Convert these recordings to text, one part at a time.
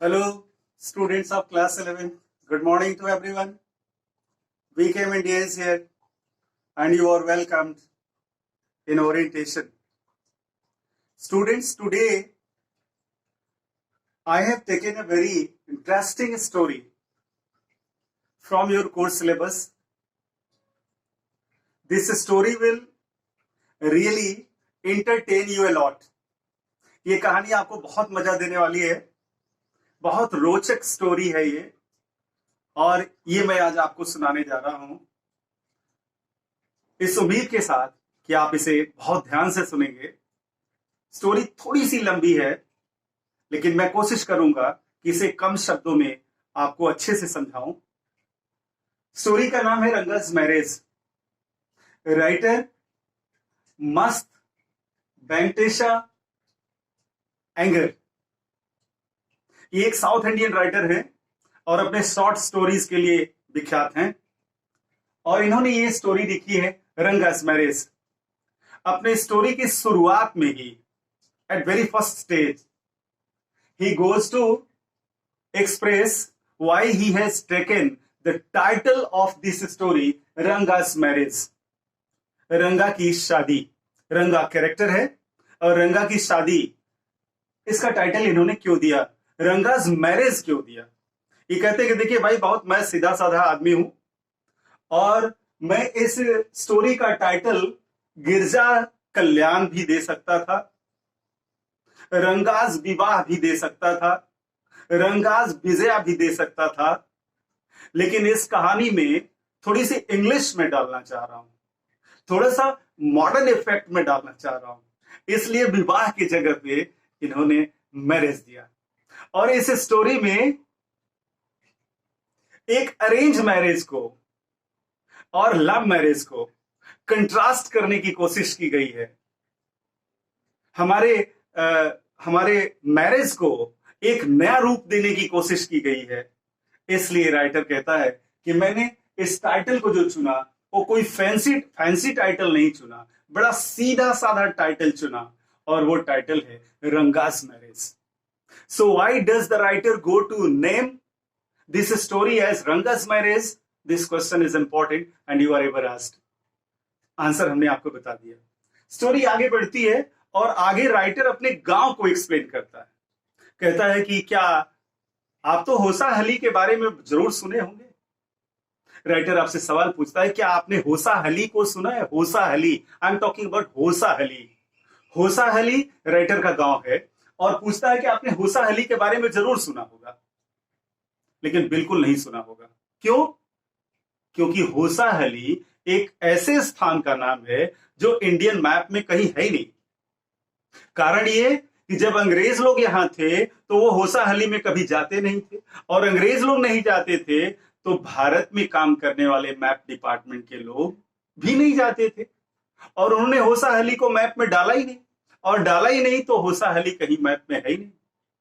Hello, students of class 11. Good morning to everyone. VKM India is here and you are welcomed in orientation. Students, today I have taken a very interesting story from your course syllabus. This story will really entertain you a lot. ये कहानी आपको बहुत मजा देने वाली है, बहुत रोचक स्टोरी है ये, और ये मैं आज आपको सुनाने जा रहा हूं इस उम्मीद के साथ कि आप इसे बहुत ध्यान से सुनेंगे। स्टोरी थोड़ी सी लंबी है, लेकिन मैं कोशिश करूंगा कि इसे कम शब्दों में आपको अच्छे से समझाऊं। स्टोरी का नाम है रंगा's मैरिज। राइटर मस्त वेंकटेशा अयंगर। ये एक साउथ इंडियन राइटर है और अपने शॉर्ट स्टोरीज के लिए विख्यात हैं, और इन्होंने ये स्टोरी लिखी है रंगा's मैरिज। अपने स्टोरी की शुरुआत में ही एट वेरी फर्स्ट स्टेज ही goes to express why he has taken the title of this story Ranga's marriage. Ranga की शादी, रंगा कैरेक्टर है और रंगा की शादी, इसका टाइटल इन्होंने क्यों दिया, रंगा's मैरिज क्यों दिया। ये कहते हैं कि देखिए भाई, बहुत मैं सीधा साधा आदमी हूं और मैं इस स्टोरी का टाइटल गिरजा कल्याण भी दे सकता था, रंगा's विवाह भी दे सकता था, रंगा's विजया भी दे सकता था, लेकिन इस कहानी में थोड़ी सी इंग्लिश में डालना चाह रहा हूं, थोड़ा सा मॉडर्न इफेक्ट में डालना चाह रहा हूं, इसलिए विवाह की जगह पे इन्होंने मैरिज दिया। और इस स्टोरी में एक अरेंज मैरिज को और लव मैरिज को कंट्रास्ट करने की कोशिश की गई है। हमारे मैरिज को एक नया रूप देने की कोशिश की गई है। इसलिए राइटर कहता है कि मैंने इस टाइटल को जो चुना वो कोई फैंसी टाइटल नहीं चुना, बड़ा सीधा साधा टाइटल चुना, और वो टाइटल है रंगा's marriage. So why does the writer go to name this story as Ranga's marriage? This question is important and you are ever asked. Answer हमने आपको बता दिया। स्टोरी आगे बढ़ती है और आगे राइटर अपने गांव को एक्सप्लेन करता है। कहता है कि क्या आप तो होसाहली के बारे में जरूर सुने होंगे। राइटर आपसे सवाल पूछता है, क्या आपने होसाहली को सुना है? Hosahalli, I am talking about Hosahalli. Hosahalli writer का गांव है और पूछता है कि आपने होसाहली के बारे में जरूर सुना होगा, लेकिन बिल्कुल नहीं सुना होगा। क्यों? क्योंकि होसाहली एक ऐसे स्थान का नाम है जो इंडियन मैप में कहीं है ही नहीं। कारण ये कि जब अंग्रेज लोग यहां थे तो वो होसाहली में कभी जाते नहीं थे, और अंग्रेज लोग नहीं जाते थे तो भारत में काम करने वाले मैप डिपार्टमेंट के लोग भी नहीं जाते थे, और उन्होंने होसाहली को मैप में डाला ही नहीं, और डाला ही नहीं तो होसाहली कहीं मैप में है ही नहीं।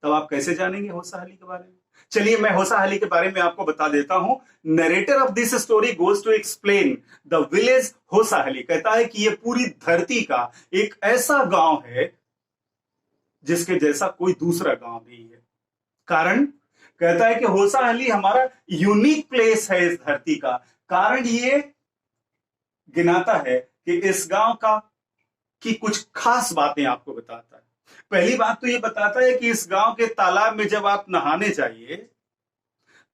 तब आप कैसे जानेंगे होसाहली के बारे में? चलिए मैं होसाहली के बारे में आपको बता देता हूं। Narrator of this story goes to explain the village Hosahalli. कहता है कि यह पूरी धरती का एक ऐसा गांव है जिसके जैसा कोई दूसरा गांव नहीं है। कारण कहता है कि होसाहली हमारा यूनिक प्लेस है इस धरती का। कारण ये गिनाता है कि इस गांव का की कुछ खास बातें आपको बताता है। पहली बात तो ये बताता है कि इस गांव के तालाब में जब आप नहाने जाइए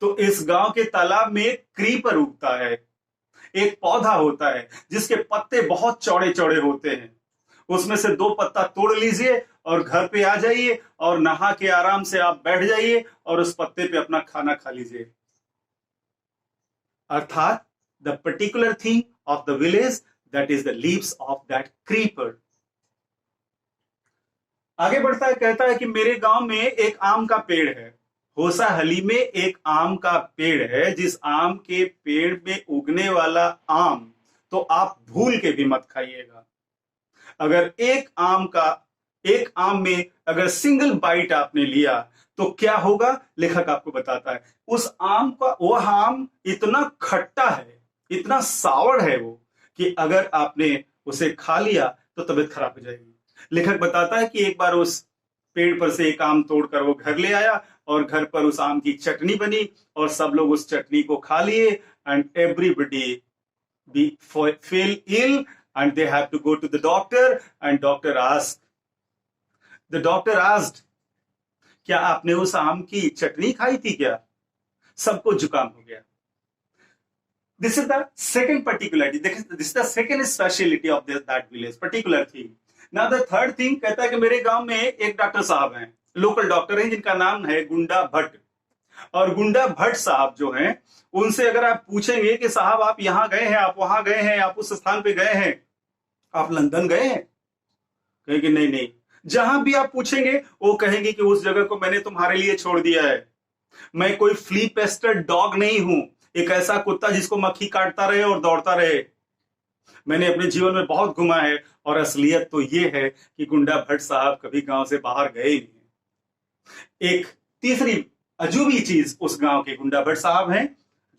तो इस गांव के तालाब में एक क्रीपर उगता है, एक पौधा होता है जिसके पत्ते बहुत चौड़े चौड़े होते हैं। उसमें से 2 पत्ता तोड़ लीजिए और घर पे आ जाइए और नहा के आराम से आप बैठ जाइए और उस पत्ते पे अपना खाना खा लीजिए। अर्थात the particular thing of the village, that is the leaves of that creeper. आगे बढ़ता है, कहता है कि मेरे गांव में एक आम का पेड़ है। होसाहली में एक आम का पेड़ है, जिस आम के पेड़ में उगने वाला आम तो आप भूल के भी मत खाइएगा। अगर एक आम में अगर सिंगल बाइट आपने लिया तो क्या होगा, लेखक आपको बताता है। उस आम का, वह आम इतना खट्टा है, इतना सावर है वो, कि अगर आपने उसे खा लिया तो तबीयत खराब हो जाएगी। लेखक बताता है कि एक बार उस पेड़ पर से एक आम तोड़कर वो घर ले आया और घर पर उस आम की चटनी बनी और सब लोग उस चटनी को खा लिए and everybody be feel ill and they have to go to the doctor and doctor asked, क्या आपने उस आम की चटनी खाई थी क्या? सबको जुकाम हो गया। This is the second particularity. This is the second speciality of that village, particular thing. Now the third thing कहता है कि मेरे गांव में एक डॉक्टर साहब हैं, लोकल डॉक्टर हैं, जिनका नाम है गुंडा भट्ट। और गुंडा भट्ट साहब जो हैं, उनसे अगर आप पूछेंगे कि साहब आप यहां गए हैं, आप वहां गए हैं, आप उस स्थान पे गए हैं, आप लंदन गए हैं, कहेंगे नहीं नहीं। जहां भी आप पूछेंगे वो कहेंगे कि उस जगह को मैंने तुम्हारे लिए छोड़ दिया है। मैं कोई फ्ली पेस्टेड डॉग नहीं हूं, एक ऐसा कुत्ता जिसको मक्खी काटता रहे और दौड़ता रहे। मैंने अपने जीवन में बहुत घुमा है और असलियत तो यह है कि गुंडा भट्ट साहब कभी गांव से बाहर गए ही नहीं। एक तीसरी अजूबी चीज उस गांव के गुंडा भट्ट साहब हैं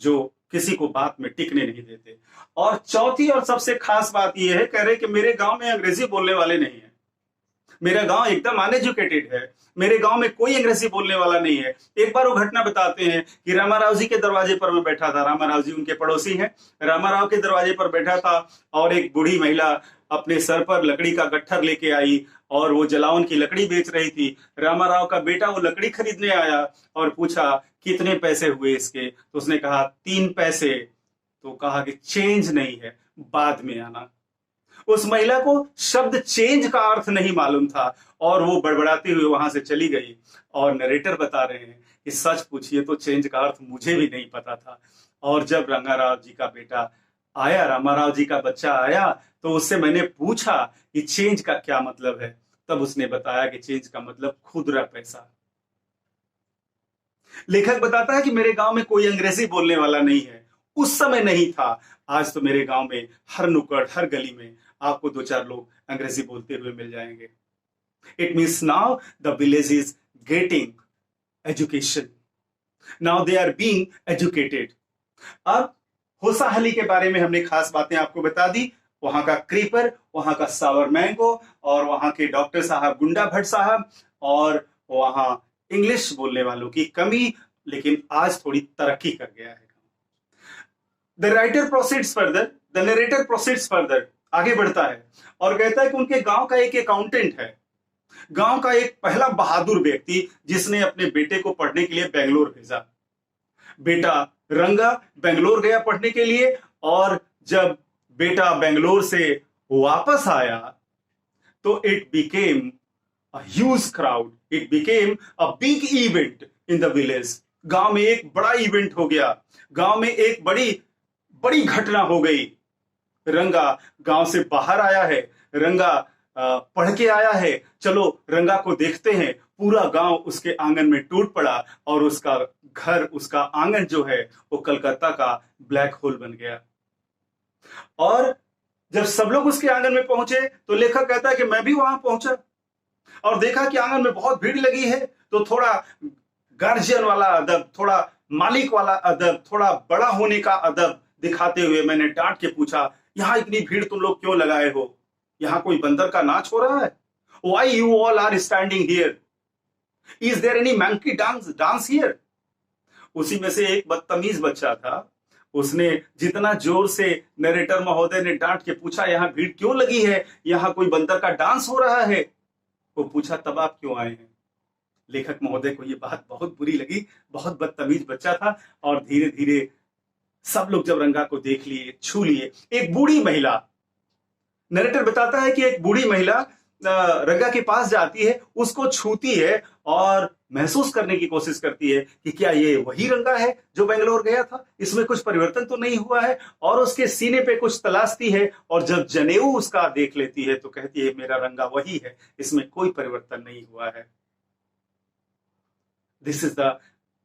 जो किसी को बात में टिकने नहीं देते। और चौथी और सबसे खास बात यह है, कह रहे कि मेरे गांव में अंग्रेजी बोलने वाले नहीं है, मेरा गांव एकदम अनएजुकेटेड है, मेरे गांव में कोई अंग्रेजी बोलने वाला नहीं है। एक बार वो घटना बताते हैं कि रामाराव जी के दरवाजे पर मैं बैठा था, रामाराव जी उनके पड़ोसी हैं, रामाराव के दरवाजे पर बैठा था और एक बूढ़ी महिला अपने सर पर लकड़ी का गट्ठर लेके आई और वो जलावन की लकड़ी बेच रही थी। रामाराव का बेटा वो लकड़ी खरीदने आया और पूछा कितने पैसे हुए इसके, तो उसने कहा 3 पैसे। तो कहा कि चेंज नहीं है, बाद में आना। उस महिला को शब्द चेंज का अर्थ नहीं मालूम था और वो बड़बड़ाती हुई वहां से चली गई। और नरेटर बता रहे हैं कि सच पूछिए तो चेंज का अर्थ मुझे भी नहीं पता था। और जब रंगाराव जी का बेटा आया, रामाराव जी का बच्चा आया, तो उससे मैंने पूछा कि चेंज का क्या मतलब है, तब उसने बताया कि चेंज का मतलब खुदरा पैसा। लेखक बताता है कि मेरे गांव में कोई अंग्रेजी बोलने वाला नहीं है, उस समय नहीं था। आज तो मेरे गांव में हर नुक्कड़, हर गली में आपको 2-4 लोग अंग्रेजी बोलते हुए मिल जाएंगे। It means now the village is getting education, now they are being educated. अब होसाहली के बारे में हमने खास बातें आपको बता दी, वहां का क्रीपर, वहां का सावर मैंगो और वहां के डॉक्टर साहब गुंडा भट्ट साहब और वहां इंग्लिश बोलने वालों की कमी, लेकिन आज थोड़ी तरक्की कर गया है। The writer proceeds further, the narrator proceeds further, आगे बढ़ता है और कहता है कि उनके गांव का एक अकाउंटेंट है, गांव का एक पहला बहादुर व्यक्ति जिसने अपने बेटे को पढ़ने के लिए बेंगलोर भेजा। बेटा रंगा बेंगलोर गया पढ़ने के लिए और जब बेटा बेंगलोर से वापस आया तो it became a huge crowd, it became a big event in the village. गांव में एक बड़ा इवेंट हो गया, गांव में एक बड़ी घटना हो गई। रंगा गांव से बाहर आया है, रंगा पढ़ के आया है, चलो रंगा को देखते हैं। पूरा गांव उसके आंगन में टूट पड़ा और उसका घर, उसका आंगन जो है वो कलकत्ता का ब्लैक होल बन गया। और जब सब लोग उसके आंगन में पहुंचे तो लेखक कहता है कि मैं भी वहां पहुंचा और देखा कि आंगन में बहुत भीड़ लगी है। तो थोड़ा गार्जियन वाला अदब, थोड़ा मालिक वाला अदब, थोड़ा बड़ा होने का अदब दिखाते हुए मैंने डांट के पूछा, यहां इतनी भीड़ तुम लोग क्यों लगाए हो? यहां कोई बंदर का नाच हो रहा है? Why you all are standing here? Is there any monkey dance here? उसी में से एक बदतमीज बच्चा था, उसने जितना जोर से नरेटर महोदय ने डांट के पूछा यहां भीड़ क्यों लगी है, यहां कोई बंदर का डांस हो रहा है, वो पूछा तब आप क्यों आए हैं? लेखक महोदय को ये बात बहुत बुरी लगी, बहुत बदतमीज बच्चा था। और धीरे धीरे सब लोग जब रंगा को देख लिए, छू लिए, एक बूढ़ी महिला, नरेटर बताता है कि एक बूढ़ी महिला रंगा के पास जाती है, उसको छूती है और महसूस करने की कोशिश करती है कि क्या ये वही रंगा है जो बेंगलोर गया था, इसमें कुछ परिवर्तन तो नहीं हुआ है। और उसके सीने पे कुछ तलाशती है और जब जनेऊ उसका देख लेती है तो कहती है मेरा रंगा वही है, इसमें कोई परिवर्तन नहीं हुआ है। This is the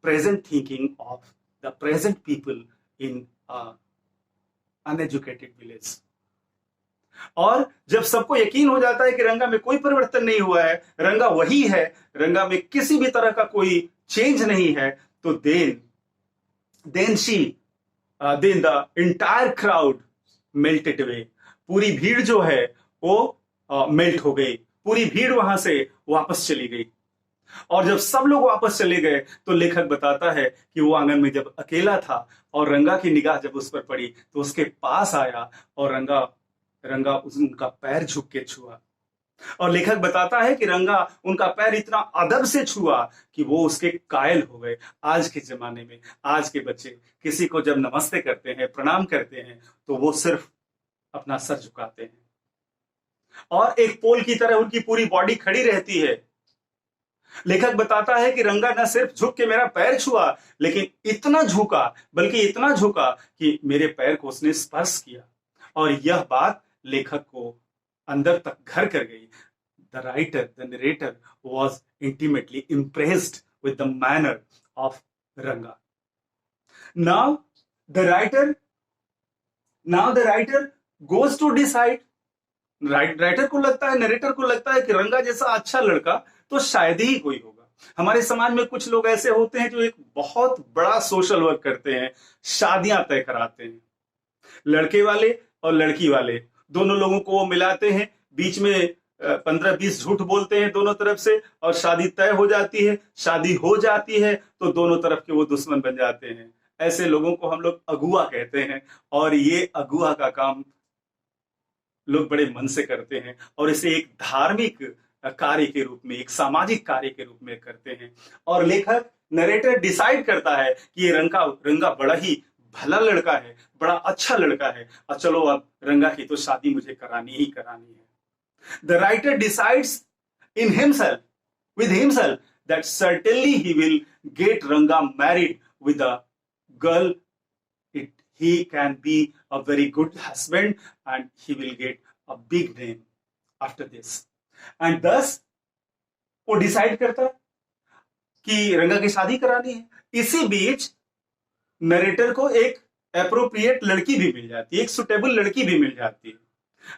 present thinking of the present people in uneducated village. और जब सबको यकीन हो जाता है कि रंगा में कोई परिवर्तन नहीं हुआ है, रंगा वही है, रंगा में किसी भी तरह का कोई चेंज नहीं है, तो then the entire crowd melted away. पूरी भीड़ जो है वो मेल्ट हो गई, पूरी भीड़ वहां से वापस चली गई। और जब सब लोग वापस चले गए तो लेखक बताता है कि वो आंगन में जब अकेला था और रंगा की निगाह जब उस पर पड़ी तो उसके पास आया और रंगा रंगा उनका पैर झुक के छुआ। और लेखक बताता है कि रंगा उनका पैर इतना अदब से छुआ कि वो उसके कायल हो गए। आज के जमाने में आज के बच्चे किसी को जब नमस्ते करते हैं, प्रणाम करते हैं, तो वो सिर्फ अपना सर झुकाते हैं और एक पोल की तरह उनकी पूरी बॉडी खड़ी रहती है। लेखक बताता है कि रंगा न सिर्फ झुक के मेरा पैर छुआ, लेकिन इतना झुका, बल्कि इतना झुका कि मेरे पैर को उसने स्पर्श किया। और यह बात लेखक को अंदर तक घर कर गई। The writer, the narrator was intimately impressed with the manner of Ranga. Now the writer, now the writer goes to decide. Writer को लगता है, नरेटर को लगता है कि रंगा जैसा अच्छा लड़का तो शायद ही कोई होगा। हमारे समाज में कुछ लोग ऐसे होते हैं जो एक बहुत बड़ा सोशल वर्क करते हैं, शादियां तय कराते हैं। लड़के वाले और लड़की वाले दोनों लोगों को वो मिलाते हैं, बीच में 15-20 झूठ बोलते हैं दोनों तरफ से और शादी तय हो जाती है। शादी हो जाती है तो दोनों तरफ के वो दुश्मन बन जाते हैं। ऐसे लोगों को हम लोग अगुआ कहते हैं और ये अगुआ का काम लोग बड़े मन से करते हैं और इसे एक धार्मिक कार्य के रूप में, एक सामाजिक कार्य के रूप में करते हैं। और लेखक, नरेटर डिसाइड करता है कि ये रंगा बड़ा ही भला लड़का है, बड़ा अच्छा लड़का है और चलो अब रंगा की तो शादी मुझे करानी ही करानी है। The writer decides in himself, with himself, that certainly he will get Ranga married with a girl. He can be a very good husband and he will get a big name after this. And thus, वो decide करता है कि रंगा की शादी करानी है। इसी बीच नरेटर को एक एप्रोप्रिएट लड़की भी मिल जाती है, एक सुटेबल लड़की भी मिल जाती है।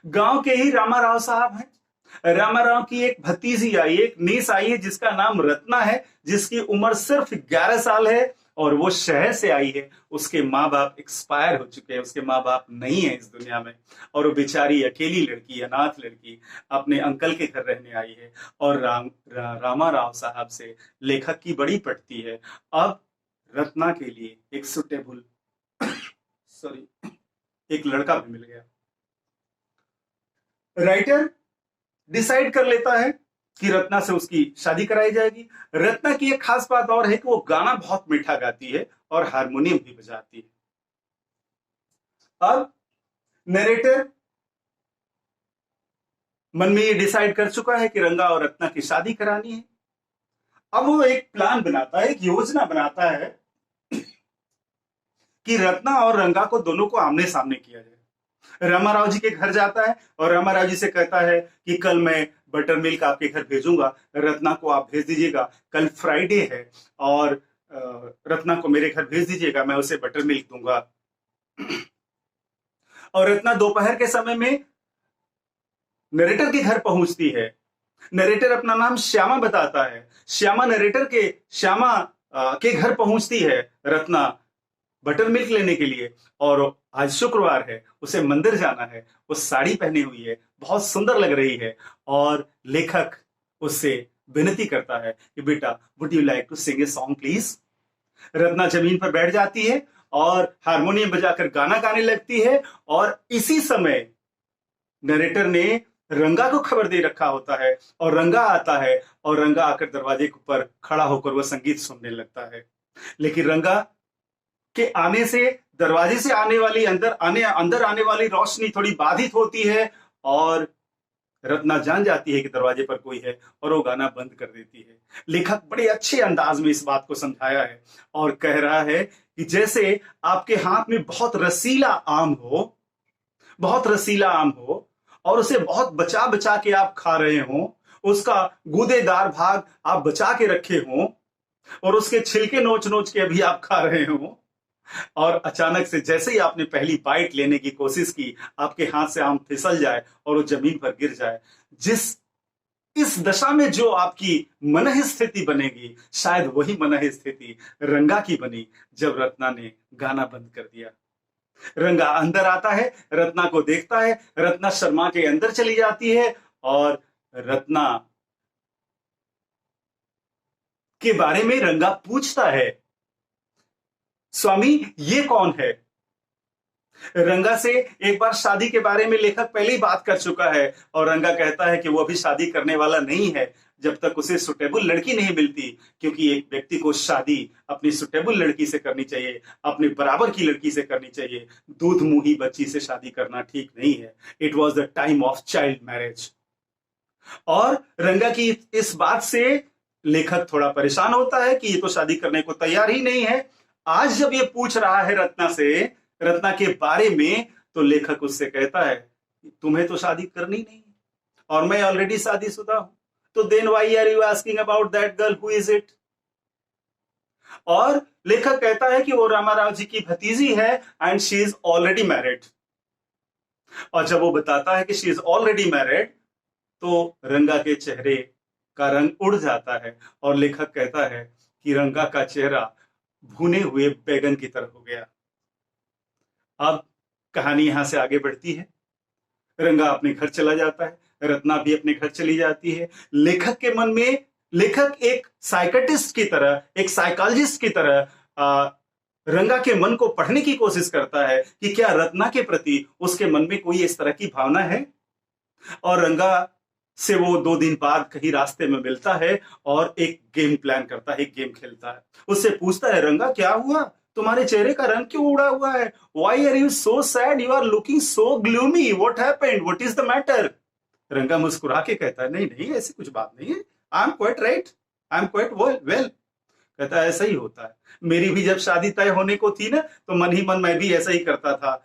गांव के ही रामा राव साहब हैं। रामा राव की एक भतीजी आई, एक नीस आई है जिसका नाम रत्ना है, जिसकी उम्र सिर्फ 11 साल है और वो शहर से आई है। उसके माँ बाप एक्सपायर हो चुके हैं, उसके माँ बाप नहीं है इस दुनिया में और वो बेचारी अकेली लड़की, अनाथ लड़की अपने अंकल के घर रहने आई है। और रामा राव साहब से लेखक की बड़ी पटती है। अब रत्ना के लिए एक सुटेबल एक लड़का भी मिल गया। राइटर डिसाइड कर लेता है कि रत्ना से उसकी शादी कराई जाएगी। रत्ना की एक खास बात और है कि वो गाना बहुत मीठा गाती है और हारमोनियम भी बजाती है। अब नरेटर मन में ये डिसाइड कर चुका है कि रंगा और रत्ना की शादी करानी है। अब वो एक प्लान बनाता है, एक योजना बनाता है कि रत्ना और रंगा को दोनों को आमने सामने किया जाए। रामाराव जी के घर जाता है और रामाराव जी से कहता है कि कल मैं बटर मिल्क आपके घर भेजूंगा, रत्ना को आप भेज दीजिएगा। कल फ्राइडे है और रत्ना को मेरे घर भेज दीजिएगा, मैं उसे बटर मिल्क दूंगा। और रत्ना दोपहर के समय में नरेटर के घर पहुंचती है। नरेटर अपना नाम श्यामा बताता है। श्यामा के घर पहुंचती है रत्ना बटर मिल्क लेने के लिए। और आज शुक्रवार है, उसे मंदिर जाना है। वो साड़ी पहनी हुई है, बहुत सुंदर लग रही है और लेखक उससे विनती करता है कि बेटा, would you like to sing a song please. Ratna जमीन पर बैठ जाती है और हारमोनियम बजाकर गाना गाने लगती है। और इसी समय नरेटर ने रंगा को खबर दे रखा होता है और रंगा आता है और रंगा आकर दरवाजे के ऊपर खड़ा होकर वह संगीत सुनने लगता है। लेकिन रंगा के आने से दरवाजे से अंदर आने वाली रोशनी थोड़ी बाधित होती है और रत्ना जान जाती है कि दरवाजे पर कोई है और वो गाना बंद कर देती है। लेखक बड़े अच्छे अंदाज में इस बात को समझाया है और कह रहा है कि जैसे आपके हाथ में बहुत रसीला आम हो और उसे बहुत बचा बचा के आप खा रहे हो, उसका गूदेदार भाग आप बचा के रखे हो और उसके छिलके नोच नोच के अभी आप खा रहे हो और अचानक से जैसे ही आपने पहली बाइट लेने की कोशिश की, आपके हाथ से आम फिसल जाए और वो जमीन पर गिर जाए। इस दशा में जो आपकी मनः स्थिति बनेगी, शायद वही मनः स्थिति रंगा की बनी जब रत्ना ने गाना बंद कर दिया। रंगा अंदर आता है, रत्ना को देखता है, रत्ना शर्मा के अंदर चली जाती है और रत्ना के बारे में रंगा पूछता है, स्वामी ये कौन है? रंगा से एक बार शादी के बारे में लेखक पहले ही बात कर चुका है और रंगा कहता है कि वो अभी शादी करने वाला नहीं है जब तक उसे सुटेबल लड़की नहीं मिलती, क्योंकि एक व्यक्ति को शादी अपनी सुटेबल लड़की से करनी चाहिए, अपने बराबर की लड़की से करनी चाहिए। दूध मुंही बच्ची से शादी करना ठीक नहीं है। It was the time of child marriage. और रंगा की इस बात से लेखक थोड़ा परेशान होता है कि ये तो शादी करने को तैयार ही नहीं है। आज जब ये पूछ रहा है रत्ना से, रत्ना के बारे में, तो लेखक उससे कहता है तुम्हें तो शादी करनी नहीं और मैं ऑलरेडी शादीशुदा हूं, तो then why are you asking about that girl, who is it? और लेखक कहता है कि वो रामाराव जी की भतीजी है and she is already married. और जब वो बताता है कि शी इज ऑलरेडी मैरिड, तो रंगा के चेहरे का रंग उड़ जाता है और लेखक कहता है कि रंगा का चेहरा भुने हुए बैगन की तरह हो गया। अब कहानी यहां से आगे बढ़ती है। रंगा अपने घर चला जाता है, रत्ना भी अपने घर चली जाती है। लेखक के मन में, लेखक एक साइकेट्रिस्ट की तरह, एक साइकोलॉजिस्ट की तरह रंगा के मन को पढ़ने की कोशिश करता है कि क्या रत्ना के प्रति उसके मन में कोई इस तरह की भावना है। और रंगा से वो 2 दिन बाद कहीं रास्ते में मिलता है और एक गेम प्लान करता है, एक गेम खेलता है। उससे पूछता है, रंगा क्या हुआ, तुम्हारे चेहरे का रंग क्यों उड़ा हुआ है? Why are you so sad, you are looking so gloomy, what happened, what is the matter? Ranga मुस्कुरा के कहता है, नहीं नहीं ऐसी कुछ बात नहीं है, I am quite right, I am quite well. कहता है ऐसा ही होता है, मेरी भी जब शादी तय होने को थी ना, तो मन ही मन मैं भी ऐसा ही करता था।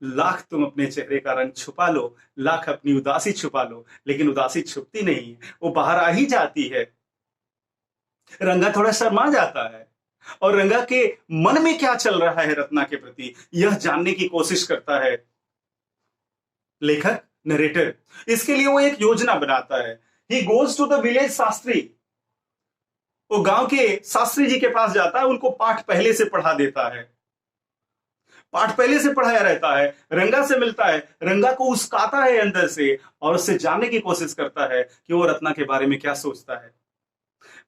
लाख तुम अपने चेहरे का रंग छुपा लो, लाख अपनी उदासी छुपा लो, लेकिन उदासी छुपती नहीं है, वो बाहर आ ही जाती है। रंगा थोड़ा शर्मा जाता है और रंगा के मन में क्या चल रहा है रत्ना के प्रति, यह जानने की कोशिश करता है लेखक, नरेटर। इसके लिए वो एक योजना बनाता है। He goes to the village Shastri. वो गांव के शास्त्री जी के पास जाता है, उनको पाठ पहले से पढ़ा देता है, पाठ पहले से पढ़ाया रहता है। रंगा से मिलता है, रंगा को उस्काता है अंदर से और उससे जानने की कोशिश करता है कि वो रत्ना के बारे में क्या सोचता है।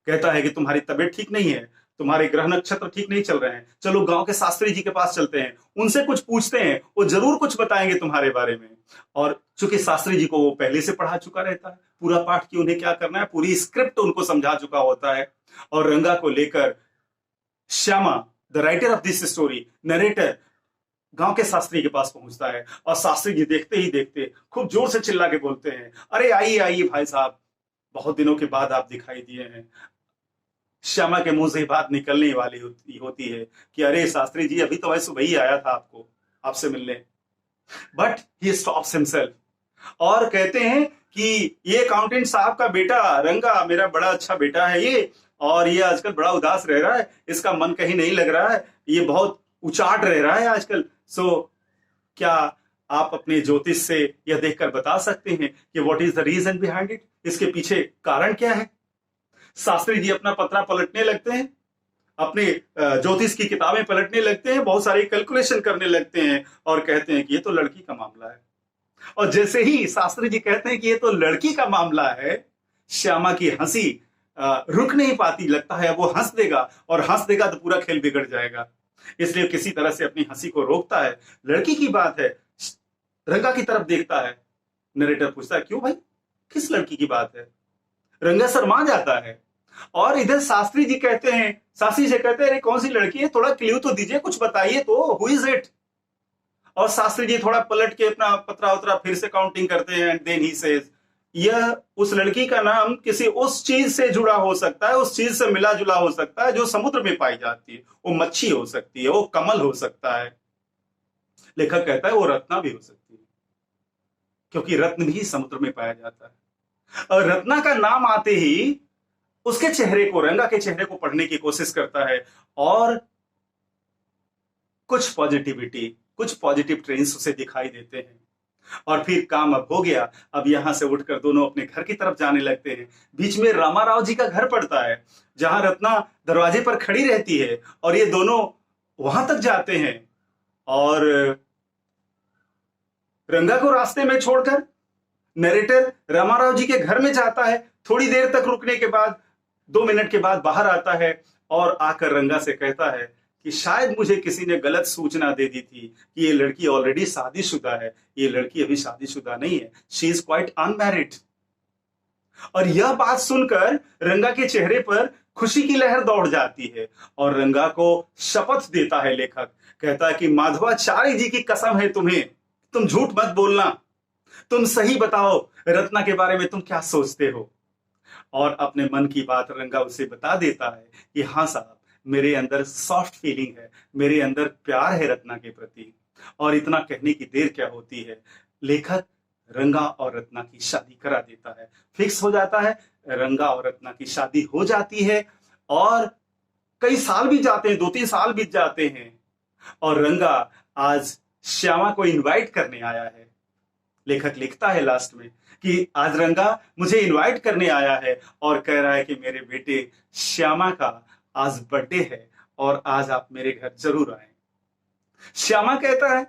कहता है कि तुम्हारी तबीयत ठीक नहीं है, तुम्हारे ग्रह नक्षत्र ठीक नहीं चल रहे हैं, चलो गांव के शास्त्री जी के पास चलते हैं, उनसे कुछ पूछते हैं, वो जरूर कुछ बताएंगे तुम्हारे बारे में। और चूंकि शास्त्री जी को वो पहले से पढ़ा चुका रहता है, पूरा पाठ की उन्हें क्या करना है, पूरी स्क्रिप्ट उनको समझा चुका होता है। और रंगा को लेकर Shyama, the writer of this story, narrator, गांव के शास्त्री के पास पहुंचता है और शास्त्री जी देखते ही देखते खूब जोर से चिल्ला के बोलते हैं, अरे आइए आइए भाई साहब, बहुत दिनों के बाद आप दिखाई दिए हैं। श्यामा के मुंह से बात निकलने वाली होती है कि अरे शास्त्री जी, अभी तो मैं सुबह ही आया था आपसे मिलने। बट ही स्टॉप्स हिमसेल्फ और कहते हैं कि ये अकाउंटेंट साहब का बेटा रंगा मेरा बड़ा अच्छा बेटा है ये, और ये आजकल बड़ा उदास रह रहा है, इसका मन कहीं नहीं लग रहा है, ये बहुत उचाट रह रहा है आजकल। सो क्या आप अपने ज्योतिष से यह देखकर बता सकते हैं कि what is the reason behind it, इसके पीछे कारण क्या है? शास्त्री जी अपना पत्रा पलटने लगते हैं, अपने ज्योतिष की किताबें पलटने लगते हैं, बहुत सारी कैलकुलेशन करने लगते हैं और कहते हैं कि ये तो लड़की का मामला है। और जैसे ही शास्त्री जी कहते हैं कि ये तो लड़की का मामला है, श्यामा की हंसी रुक नहीं पाती। लगता है वो हंस देगा और हंस देगा तो पूरा खेल बिगड़ जाएगा, इसलिए किसी तरह से अपनी हंसी को रोकता है। लड़की की बात है, रंगा की तरफ देखता है। नरेटर पूछता है, क्यों भाई, किस लड़की की बात है? रंगा शर्मा जाता है और इधर शास्त्री जी कहते हैं, शास्त्री जी कहते हैं, अरे कौन सी लड़की है, थोड़ा क्ल्यू तो दीजिए, कुछ बताइए तो, हु इज इट? और शास्त्री जी थोड़ा पलट के अपना पत्रा उतरा फिर से काउंटिंग करते हैं एंड देन ही सेज, यह उस लड़की का नाम किसी उस चीज से जुड़ा हो सकता है, उस चीज से मिला जुला हो सकता है जो समुद्र में पाई जाती है। वो मच्छी हो सकती है, वो कमल हो सकता है। लेखक कहता है वो रत्ना भी हो सकती है, क्योंकि रत्न भी समुद्र में पाया जाता है। और रत्ना का नाम आते ही उसके चेहरे को, रंगा के चेहरे को पढ़ने की कोशिश करता है और कुछ पॉजिटिविटी, कुछ पॉजिटिव ट्रेंड्स उसे दिखाई देते हैं। और फिर काम अब हो गया, अब यहां से उठकर दोनों अपने घर की तरफ जाने लगते हैं। बीच में रामाराव जी का घर पड़ता है, जहां रत्ना दरवाजे पर खड़ी रहती है और ये दोनों वहां तक जाते हैं। और रंगा को रास्ते में छोड़कर नरेटर रामाराव जी के घर में जाता है। थोड़ी देर तक रुकने के बाद 2 मिनट के बाद बाहर आता है और आकर रंगा से कहता है कि शायद मुझे किसी ने गलत सूचना दे दी थी कि ये लड़की ऑलरेडी शादीशुदा है। ये लड़की अभी शादीशुदा नहीं है, शी इज क्वाइट अनमैरिड। और यह बात सुनकर रंगा के चेहरे पर खुशी की लहर दौड़ जाती है और रंगा को शपथ देता है लेखक, कहता है कि माधवाचार्य जी की कसम है तुम्हें, तुम झूठ मत बोलना, तुम सही बताओ रत्ना के बारे में तुम क्या सोचते हो। और अपने मन की बात रंगा उसे बता देता है कि हाँ साहब, मेरे अंदर सॉफ्ट फीलिंग है, मेरे अंदर प्यार है रत्ना के प्रति। और इतना कहने की देर क्या होती है, लेखक रंगा और रत्ना की शादी करा देता है। फिक्स हो जाता है, रंगा और रत्ना की शादी हो जाती है और कई साल बीत जाते हैं, 2-3 साल बीत जाते हैं और रंगा आज श्यामा को इनवाइट करने आया है। लेखक लिखता है लास्ट में कि आज रंगा मुझे इनवाइट करने आया है और कह रहा है कि मेरे बेटे श्यामा का आज बर्थडे है और आज आप मेरे घर जरूर आए। श्यामा कहता है,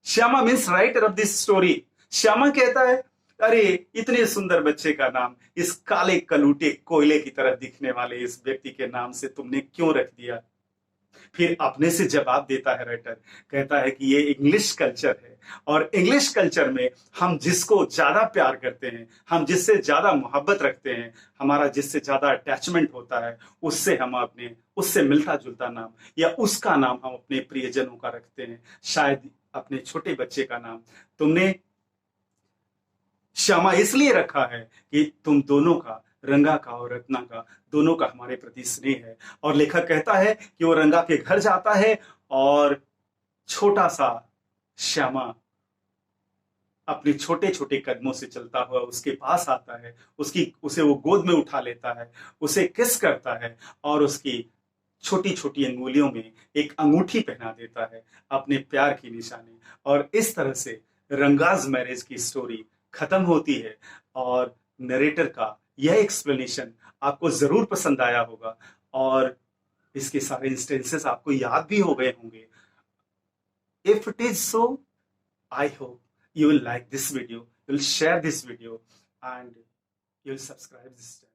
Shyama means writer of this story, Shyama कहता है अरे इतने सुंदर बच्चे का नाम इस काले कलूटे कोयले की तरह दिखने वाले इस व्यक्ति के नाम से तुमने क्यों रख दिया। फिर अपने से जवाब देता है राइटर, कहता है कि ये इंग्लिश कल्चर है और इंग्लिश कल्चर में हम जिसको ज्यादा प्यार करते हैं, हम जिससे ज्यादा मोहब्बत रखते हैं, हमारा जिससे ज्यादा अटैचमेंट होता है, उससे मिलता जुलता नाम या उसका नाम हम अपने प्रियजनों का रखते हैं। शायद अपने छोटे बच्चे का नाम तुमने श्यामा इसलिए रखा है कि तुम दोनों का, रंगा का और रत्ना का, दोनों का हमारे प्रति स्नेह है। और लेखक कहता है कि वो रंगा के घर जाता है और छोटा सा श्यामा अपने छोटे छोटे कदमों से चलता हुआ उसके पास आता है, उसे वो गोद में उठा लेता है, उसे किस करता है और उसकी छोटी छोटी अंगुलियों में एक अंगूठी पहना देता है, अपने प्यार की निशानी। और इस तरह से रंगाज मैरिज की स्टोरी खत्म होती है और नरेटर का यह एक्सप्लेनेशन आपको जरूर पसंद आया होगा और इसके सारे इंस्टेंसेस आपको याद भी हो गए होंगे। If it is so, I hope you will like this video, you will share this video and you will subscribe this channel.